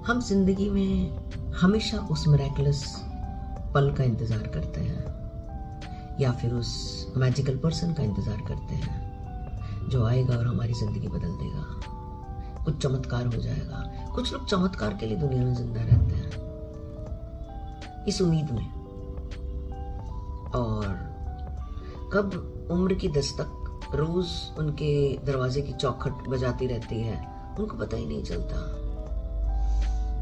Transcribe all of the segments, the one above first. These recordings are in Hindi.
हम जिंदगी में हमेशा उस मिरेकलस पल का इंतजार करते हैं या फिर उस मैजिकल पर्सन का इंतजार करते हैं जो आएगा और हमारी जिंदगी बदल देगा, कुछ चमत्कार हो जाएगा। कुछ लोग चमत्कार के लिए दुनिया में जिंदा रहते हैं इस उम्मीद में, और कब उम्र की दस्तक रोज उनके दरवाजे की चौखट बजाती रहती है उनको पता ही नहीं चलता।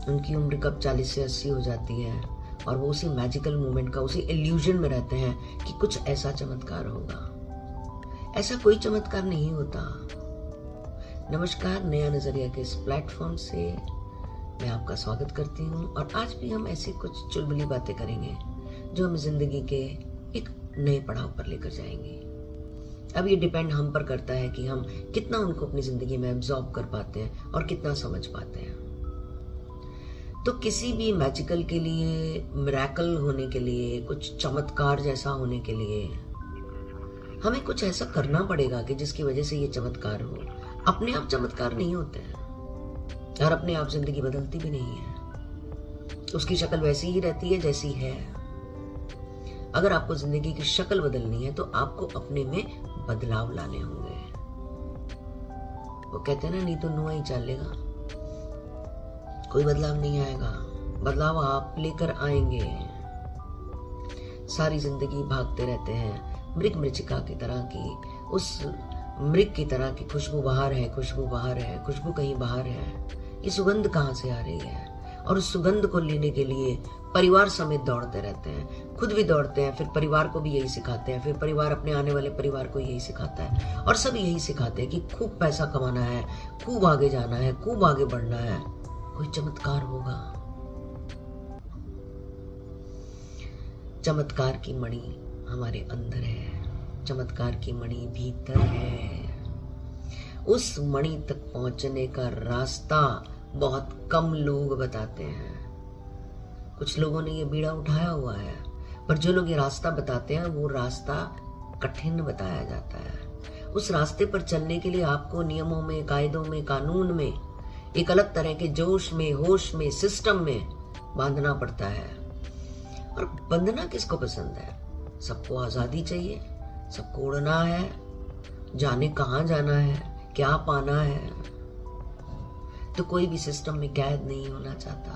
उनकी उम्र कब 40 से 80 हो जाती है और वो उसी मैजिकल मोमेंट का, उसी इल्यूजन में रहते हैं कि कुछ ऐसा चमत्कार होगा। ऐसा कोई चमत्कार नहीं होता। नमस्कार, नया नजरिया के इस प्लेटफॉर्म से मैं आपका स्वागत करती हूँ और आज भी हम ऐसी कुछ चुलबुली बातें करेंगे जो हमें जिंदगी के एक नए पड़ाव पर लेकर जाएंगे। अब ये डिपेंड हम पर करता है कि हम कितना उनको अपनी जिंदगी में एब्जॉर्ब कर पाते हैं और कितना समझ पाते हैं। तो किसी भी मैजिकल के लिए, मिरेकल होने के लिए, कुछ चमत्कार जैसा होने के लिए हमें कुछ ऐसा करना पड़ेगा कि जिसकी वजह से ये चमत्कार हो। अपने आप चमत्कार नहीं होते हैं और अपने आप जिंदगी बदलती भी नहीं है। उसकी शक्ल वैसी ही रहती है जैसी है। अगर आपको जिंदगी की शक्ल बदलनी है तो आपको अपने में बदलाव लाने होंगे। वो कहते हैं ना, नहीं तो नुआ ही चलेगा। कोई बदलाव नहीं आएगा, बदलाव आप लेकर आएंगे। सारी जिंदगी भागते रहते हैं मृग मृचिका की तरह की, उस मृग की तरह की खुशबू बाहर है, खुशबू बाहर है, खुशबू कहीं बाहर है। ये सुगंध कहाँ से आ रही है? और उस सुगंध को लेने के लिए परिवार समेत दौड़ते रहते हैं, खुद भी दौड़ते हैं, फिर परिवार को भी यही सिखाते हैं, फिर परिवार अपने आने वाले परिवार को यही सिखाता है और सब यही सिखाते हैं कि खूब पैसा कमाना है, खूब आगे जाना है, खूब आगे बढ़ना है। कोई चमत्कार होगा? चमत्कार की मणि हमारे अंदर है, चमत्कार की मणि भीतर है। उस मणि तक पहुंचने का रास्ता बहुत कम लोग बताते हैं। कुछ लोगों ने ये बीड़ा उठाया हुआ है, पर जो लोग ये रास्ता बताते हैं वो रास्ता कठिन बताया जाता है। उस रास्ते पर चलने के लिए आपको नियमों में, कायदों में, कानून में, एक अलग तरह के जोश में, होश में, सिस्टम में बांधना पड़ता है। और बंधना किसको पसंद है? सबको आजादी चाहिए, सबको उड़ना है, जाने कहाँ जाना है, क्या पाना है। तो कोई भी सिस्टम में कैद नहीं होना चाहता,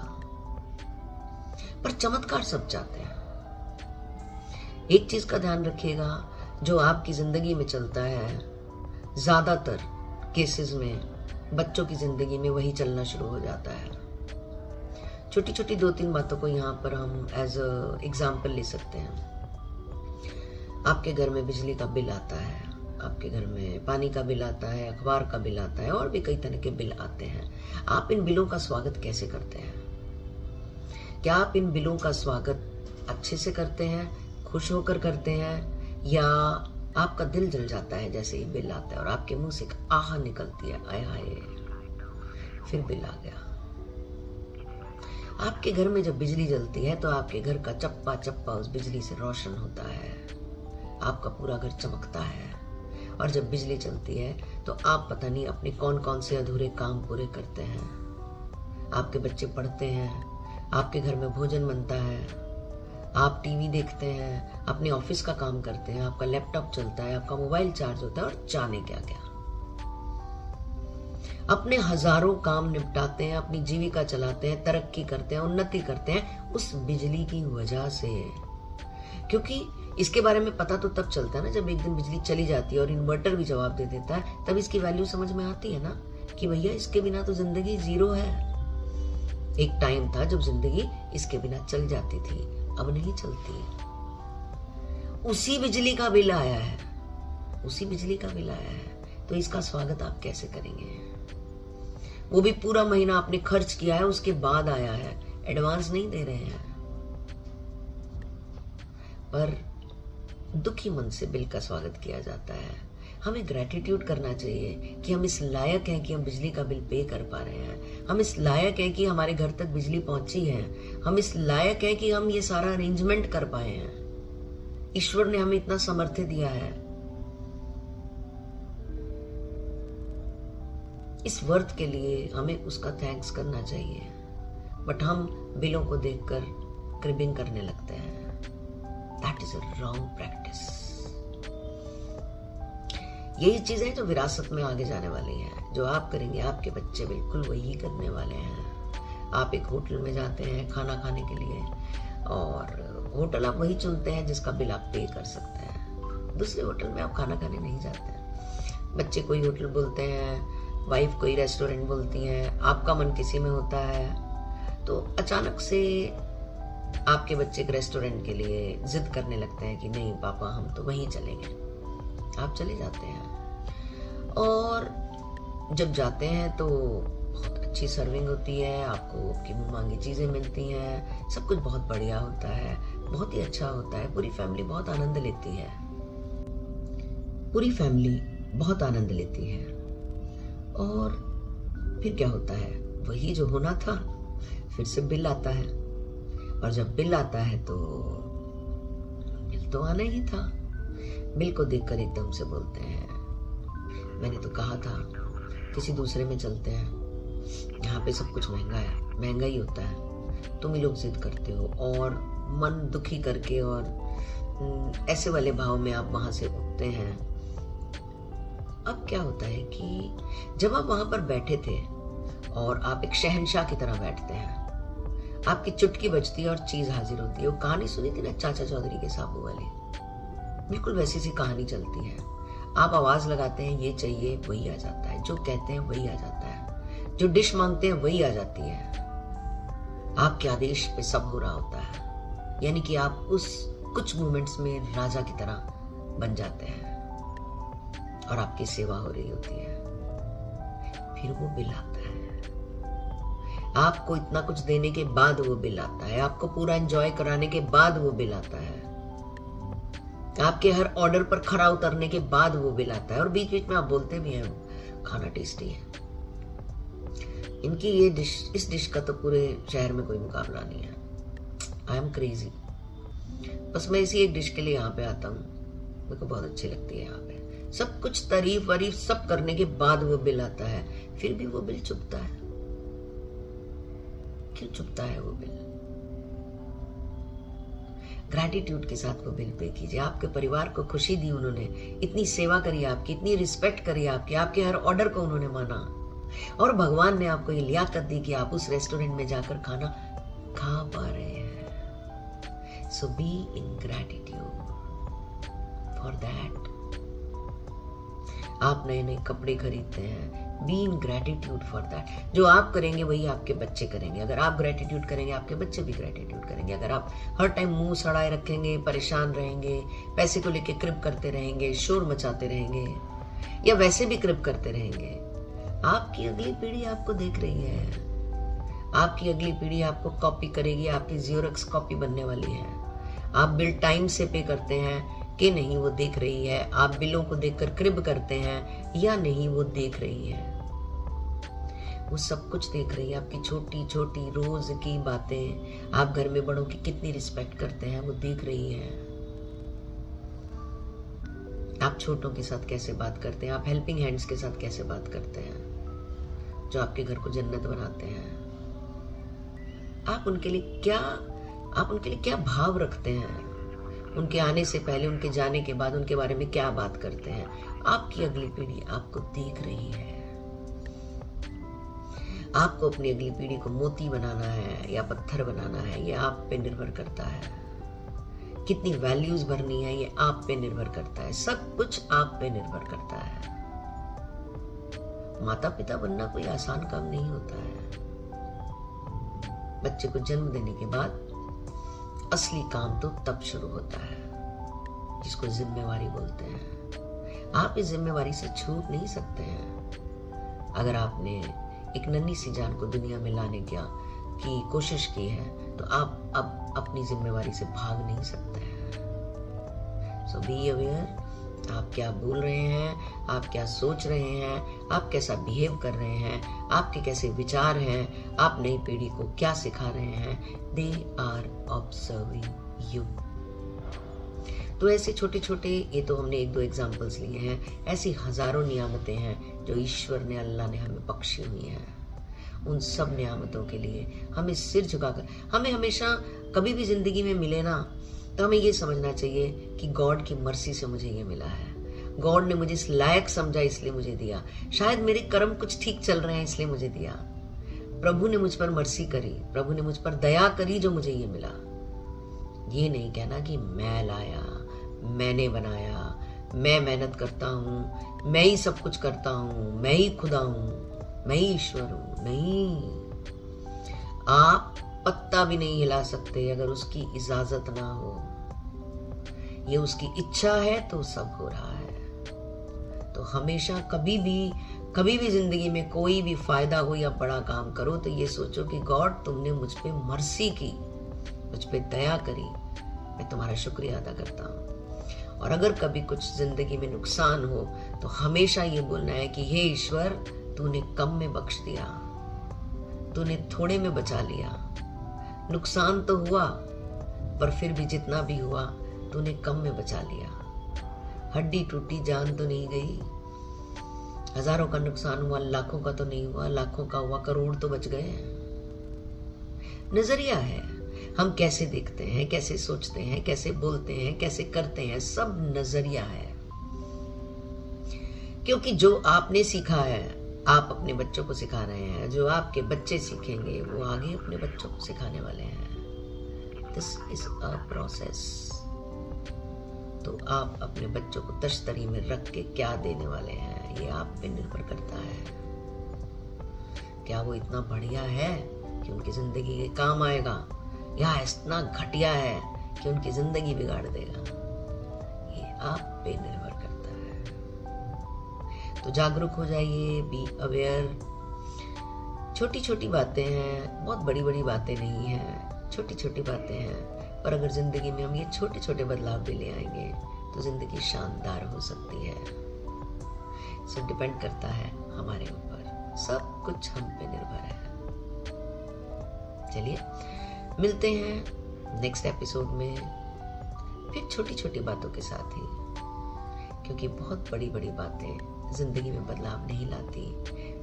पर चमत्कार सब चाहते हैं। एक चीज का ध्यान रखिएगा, जो आपकी जिंदगी में चलता है, ज्यादातर केसेस में बच्चों की जिंदगी में वही चलना शुरू हो जाता है। छोटी छोटी 2-3 बातों को यहाँ पर हम एज अ एग्जाम्पल ले सकते हैं। आपके घर में बिजली का बिल आता है, आपके घर में पानी का बिल आता है, अखबार का बिल आता है और भी कई तरह के बिल आते हैं। आप इन बिलों का स्वागत कैसे करते हैं? क्या आप इन बिलों का स्वागत अच्छे से करते हैं, खुश होकर करते हैं, या आपका दिल जल जाता है जैसे ही बिल आता है और आपके मुंह से एक आह निकलती है, आय हाय फिर बिल आ गया। आपके घर में जब बिजली जलती है तो आपके घर का चप्पा चप्पा उस बिजली से रोशन होता है, आपका पूरा घर चमकता है। और जब बिजली चलती है तो आप पता नहीं अपने कौन कौन से अधूरे काम पूरे करते हैं। आपके बच्चे पढ़ते हैं, आपके घर में भोजन बनता है, आप टीवी देखते हैं, अपने ऑफिस का काम करते हैं, आपका लैपटॉप चलता है, आपका मोबाइल चार्ज होता है और जाने क्या क्या। अपने हजारों काम निपटाते हैं, अपनी जीविका चलाते हैं, तरक्की करते हैं, उन्नति करते हैं उस बिजली की वजह से। क्योंकि इसके बारे में पता तो तब चलता है ना जब एक दिन बिजली चली जाती है और इन्वर्टर भी जवाब दे देता है, तब इसकी वैल्यू समझ में आती है ना कि भैया इसके बिना तो जिंदगी जीरो है। एक टाइम था जब जिंदगी इसके बिना चल जाती थी, अब नहीं चलती। उसी बिजली का बिल आया है, उसी बिजली का बिल आया है, तो इसका स्वागत आप कैसे करेंगे? वो भी पूरा महीना आपने खर्च किया है, उसके बाद आया है, एडवांस नहीं दे रहे हैं। पर दुखी मन से बिल का स्वागत किया जाता है। हमें ग्रेटिट्यूड करना चाहिए कि हम इस लायक हैं कि हम बिजली का बिल पे कर पा रहे हैं, हम इस लायक हैं कि हमारे घर तक बिजली पहुंची है, हम इस लायक हैं कि हम ये सारा अरेंजमेंट कर पाए हैं। ईश्वर ने हमें इतना सामर्थ्य दिया है। इस वर्थ के लिए हमें उसका थैंक्स करना चाहिए। बट हम बिलों को देखकर क्रिबिंग करने लगते हैं। That is a wrong practice. यही चीजें जो विरासत में आगे जाने वाली हैं, जो आप करेंगे आपके बच्चे बिल्कुल वही करने वाले हैं। आप एक होटल में जाते हैं खाना खाने के लिए, और होटल आप वही चुनते हैं जिसका बिल आप पे कर सकते हैं। दूसरे होटल में आप खाना खाने नहीं जाते हैं। बच्चे कोई होटल बोलते हैं, वाइफ कोई रेस्टोरेंट बोलती हैं, आपका मन किसी में होता है, तो अचानक से आपके बच्चे एक रेस्टोरेंट के लिए जिद करने लगते हैं कि नहीं पापा हम तो वहीं चलेंगे। आप चले जाते हैं, और जब जाते हैं तो बहुत अच्छी सर्विंग होती है, आपको आपकी मुँह मांगी चीज़ें मिलती हैं, सब कुछ बहुत बढ़िया होता है, बहुत ही अच्छा होता है, पूरी फैमिली बहुत आनंद लेती है। पूरी फैमिली बहुत आनंद लेती है। और फिर क्या होता है, वही जो होना था, फिर से बिल आता है। और जब बिल आता है तो बिल तो आना ही था। बिल को देखकर एकदम से बोलते हैं मैंने तो कहा था किसी दूसरे में चलते हैं, यहाँ पे सब कुछ महंगा है, महंगा ही होता है। तुम ही लोग जिद करते हो और मन दुखी करके, और ऐसे वाले भाव में आप वहां से उठते हैं। अब क्या होता है कि जब आप वहां पर बैठे थे और आप एक शहंशाह की तरह बैठते हैं, आपकी चुटकी बजती है और चीज हाजिर होती है। वो कहानी सुनी थी ना चाचा चौधरी के साबू वाली, बिल्कुल वैसी सी कहानी चलती है। आप आवाज लगाते हैं ये चाहिए, वही आ जाता है, जो कहते हैं वही आ जाता है, जो डिश मांगते हैं वही आ जाती है। आपके आदेश पे सब हो रहा होता है, यानी कि आप उस कुछ मोमेंट्स में राजा की तरह बन जाते हैं और आपकी सेवा हो रही होती है। फिर वो बिल आता है, आपको इतना कुछ देने के बाद वो बिल आता है, आपको पूरा एंजॉय कराने के बाद वो बिल आता है, आपके हर ऑर्डर पर खरा उतरने के बाद वो बिल आता है। और बीच बीच में आप बोलते भी हैं खाना टेस्टी है। इनकी ये डिश, इस डिश का तो पूरे शहर में कोई मुकाबला नहीं है। I am crazy. बस मैं इसी एक डिश के लिए यहाँ पे आता हूँ, मेरे को बहुत अच्छी लगती है। यहाँ पे सब कुछ तारीफ वारीफ सब करने के बाद वो बिल आता है, फिर भी वो बिल चुभता है। क्यों चुभता है वो बिल? ग्रैटिट्यूड के साथ वो बिल पे कीजिए। आपके परिवार को खुशी दी उन्होंने, इतनी सेवा करी आपकी, इतनी रिस्पेक्ट करी आपकी, आपके हर ऑर्डर को उन्होंने माना, और भगवान ने आपको ये लियाकत दी कि आप उस रेस्टोरेंट में जाकर खाना खा पा रहे हैं। So be in gratitude for that. आप नए नए कपड़े खरीदते हैं, be in gratitude for that. जो आप करेंगे वही आपके बच्चे करेंगे। अगर आप ग्रैटिट्यूड करेंगे आपके बच्चे भी ग्रैटिट्यूड करेंगे। अगर आप हर टाइम मुंह सड़ाए रखेंगे, परेशान रहेंगे, पैसे को लेके क्रिप करते रहेंगे, शोर मचाते रहेंगे, या वैसे भी क्रिप करते रहेंगे, आपकी अगली पीढ़ी आपको देख रही है। आपकी अगली पीढ़ी आपको कॉपी करेगी, आपकी ज़ेरॉक्स कॉपी बनने वाली है। आप बिल टाइम से पे करते हैं कि नहीं, वो देख रही है। आप बिलों को देखकर क्रिब करते हैं या नहीं, वो देख रही है। वो सब कुछ देख रही है, आपकी छोटी छोटी रोज की बातें। आप घर में बड़ों की कितनी रिस्पेक्ट करते हैं वो देख रही है। आप छोटों के साथ कैसे बात करते हैं, आप हेल्पिंग हैंड्स के साथ कैसे बात करते हैं, जो आपके घर को जन्नत बनाते हैं। आप उनके लिए क्या भाव रखते हैं, उनके आने से पहले, उनके जाने के बाद उनके बारे में क्या बात करते हैं। आपकी अगली पीढ़ी आपको देख रही है। आपको अपनी अगली पीढ़ी को मोती बनाना है या पत्थर बनाना है, ये आप पे निर्भर करता है। कितनी वैल्यूज भरनी है ये आप पे निर्भर करता है। सब कुछ आप पे निर्भर करता है। माता पिता बनना कोई आसान काम नहीं होता है। बच्चे को जन्म देने के बाद असली काम तो तब शुरू होता है, जिसको जिम्मेवारी बोलते हैं। आप इस जिम्मेवारी से छूट नहीं सकते हैं। अगर आपने एक नन्ही सी जान को दुनिया में लाने की कोशिश की है, तो आप अब अपनी जिम्मेवारी से भाग नहीं सकते हैं। So be aware. आप क्या बोल रहे हैं, आप क्या सोच रहे हैं, आप कैसा बिहेव कर रहे हैं, आपके कैसे विचार हैं, आप नई पीढ़ी को क्या सिखा रहे हैं। They are observing you. तो ऐसे छोटे छोटे, ये तो हमने एक दो एग्जाम्पल्स लिए हैं, ऐसी हजारों नियामतें हैं जो ईश्वर ने, अल्लाह ने हमें बख्शी हुई हैं। उन सब नियामतों के लिए हमें सिर झुकाकर, हमें हमेशा कभी भी जिंदगी में मिले ना, तो हमें ये समझना चाहिए कि गॉड की मर्सी से मुझे ये मिला है, गॉड ने मुझे इस लायक समझा इसलिए मुझे दिया, शायद मेरे कर्म कुछ ठीक चल रहे हैं इसलिए मुझे दिया, प्रभु ने मुझ पर मर्सी करी, प्रभु ने मुझ पर दया करी जो मुझे ये मिला। ये नहीं कहना कि मैं लाया, मैंने बनाया, मैं मेहनत करता हूं, मैं ही सब कुछ करता हूं, मैं ही खुदा हूं, मैं ही ईश्वर हूं। नहीं, आप पत्ता भी नहीं हिला सकते अगर उसकी इजाजत ना हो। ये उसकी इच्छा है तो सब हो रहा है। तो हमेशा कभी भी जिंदगी में कोई भी फायदा हो या बड़ा काम करो तो ये सोचो कि गॉड तुमने मुझ पे मर्सी की, मुझ पे दया करी, मैं तुम्हारा शुक्रिया अदा करता हूँ। और अगर कभी कुछ जिंदगी में नुकसान हो तो हमेशा ये बोलना है कि हे ईश्वर, तूने कम में बख्श दिया, तूने थोड़े में बचा लिया, नुकसान तो हुआ पर फिर भी जितना भी हुआ तूने कम में बचा लिया। हड्डी टूटी, जान तो नहीं गई, हजारों का नुकसान हुआ, लाखों का तो नहीं हुआ, लाखों का हुआ, करोड़ तो बच गए। नजरिया है, हम कैसे देखते हैं, कैसे सोचते हैं, कैसे बोलते हैं, कैसे करते हैं, सब नजरिया है। क्योंकि जो आपने सीखा है आप अपने बच्चों को सिखा रहे हैं, जो आपके बच्चे सीखेंगे वो आगे अपने बच्चों को सिखाने वाले हैं। This is a process. तो आप अपने बच्चों को तश्तरी में रख के क्या देने वाले हैं ये आप पे निर्भर करता है। क्या वो इतना बढ़िया है कि उनकी जिंदगी के काम आएगा, या इतना घटिया है कि उनकी जिंदगी बिगाड़ देगा, ये आप पे निर्भर करता है। तो जागरूक हो जाइए, बी अवेयर। छोटी छोटी बातें हैं, बहुत बड़ी बड़ी बातें नहीं हैं, छोटी छोटी बातें हैं, पर अगर जिंदगी में हम ये छोटे छोटे बदलाव भी ले आएंगे तो जिंदगी शानदार हो सकती है। सब डिपेंड करता है हमारे ऊपर, सब कुछ हम पे निर्भर है। चलिए मिलते हैं नेक्स्ट एपिसोड में, फिर छोटी छोटी बातों के साथ ही, क्योंकि बहुत बड़ी बड़ी बातें जिंदगी में बदलाव नहीं लाती,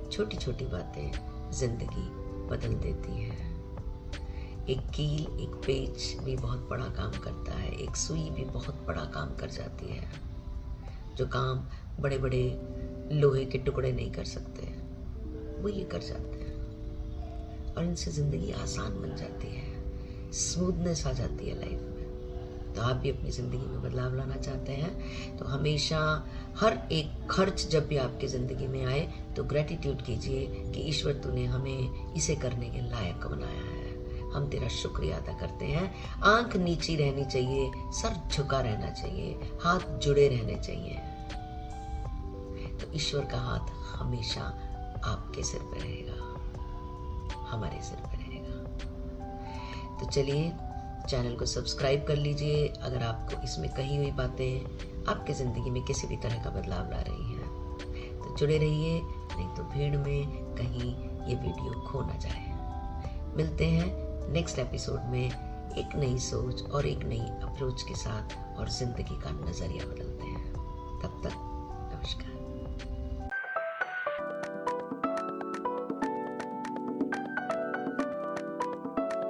छोटी छोटी बातें जिंदगी बदल देती हैं। एक कील, एक पेच भी बहुत बड़ा काम करता है, एक सुई भी बहुत बड़ा काम कर जाती है। जो काम बड़े बड़े लोहे के टुकड़े नहीं कर सकते वो ये कर जाते हैं, और इनसे जिंदगी आसान बन जाती है, स्मूथनेस आ जाती है लाइफ में। तो आप भी अपनी जिंदगी में बदलाव लाना चाहते हैं तो हमेशा हर एक खर्च जब भी आपकी जिंदगी में आए तो ग्रेटिट्यूड कीजिए कि ईश्वर तूने हमें इसे करने के लायक बनाया है, हम तेरा शुक्रिया अदा करते हैं। आंख नीची रहनी चाहिए, सर झुका रहना चाहिए, हाथ जुड़े रहने चाहिए। तो ईश्वर का हाथ हमेशा आपके सिर पे रहेगा, हमारे सिर पे रहेगा। तो चलिए चैनल को सब्सक्राइब कर लीजिए अगर आपको इसमें कही हुई बातें आपके ज़िंदगी में किसी भी तरह का बदलाव ला रही हैं। तो जुड़े रहिए, नहीं तो भीड़ में कहीं ये वीडियो खो ना जाए। मिलते हैं नेक्स्ट एपिसोड में एक नई सोच और एक नई अप्रोच के साथ, और ज़िंदगी का नज़रिया बदलते हैं। तब तक नमस्कार।